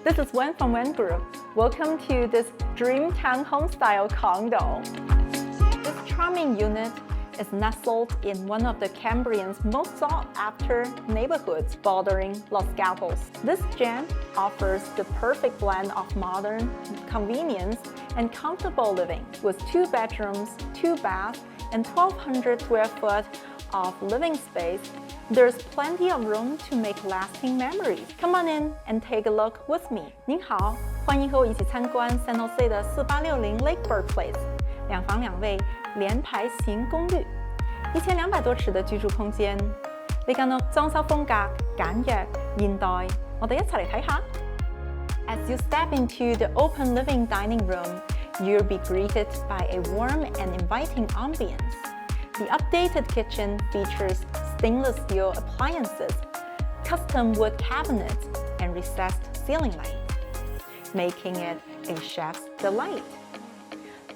This is Wen from Wen Guo. Welcome to this dream townhome-style condo. This charming unit is nestled in one of the Cambrian's most sought-after neighborhoods bordering Los Gatos. This gem offers the perfect blend of modern convenience and comfortable living with 2 bedrooms, 2 baths, and 1,200 square foot of living space. There's plenty of room to make lasting memories. Come on in and take a look with me. 您好，欢迎和我一起参观 San Jose 的4860 Lakebird Place， 2房2卫连排型公寓，1200多尺的居住空間。呢間屋裝修風格簡約現代，我哋一齊嚟睇下。As you step into the open living dining room, you'll be greeted by a warm and inviting ambience. The updated kitchen features stainless steel appliances, custom wood cabinets, and recessed ceiling light, making it a chef's delight.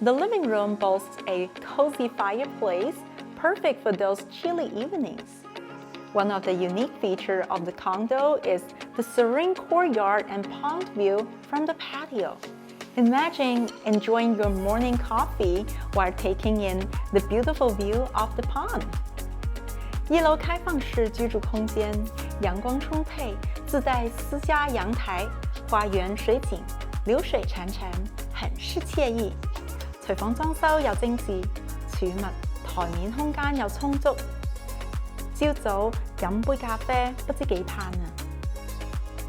The living room boasts a cozy fireplace, perfect for those chilly evenings. One of the unique features of the condo is the serene courtyard and pond view from the patio. Imagine enjoying your morning coffee while taking in the beautiful view of the pond. 1楼开放式居住空間，陽光充沛，自帶私家陽台，花園水景，流水潺潺，很是愜意。廚房裝修又精緻，儲物台面空間又充足。朝早飲杯咖啡，不知幾盼啊！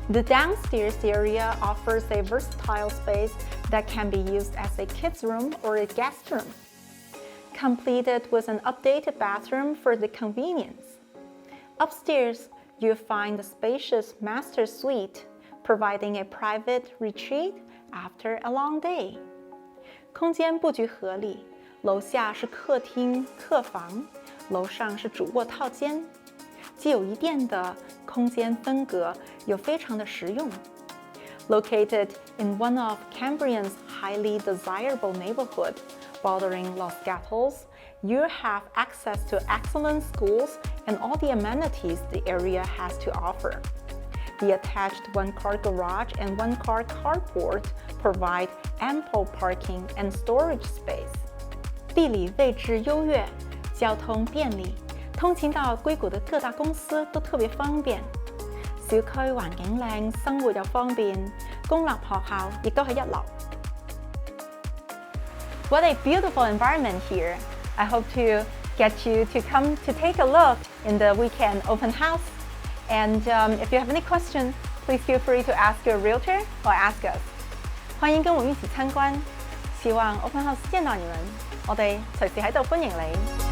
The downstairs area offers a versatile space that can be used as a kids' room or a guest room, completed with an updated bathroom for the convenience. Upstairs, you'll find the spacious master suite, providing a private retreat after a long day. 空間布局合理，樓下是客廳、客房，樓上是主卧套間，既有一店的空間分隔，又非常的實用。Located in one of Cambrian's highly desirable neighborhood, bordering Los Gatos, you have access to excellent schools and all the amenities the area has to offer. The attached 1-car garage and 1-car carport provide ample parking and storage space. 地理位置優越，交通便利，通勤到硅谷的各大公司都特別方便。小區環境靚，生活又方便，公立學校亦都喺1樓。What a beautiful environment here! I hope to get you to come to take a look in the weekend open house. And if you have any questions, please feel free to ask your realtor or ask us. 歡迎跟我們一起參觀，希望 open house 見到你們，我哋隨時喺度歡迎你。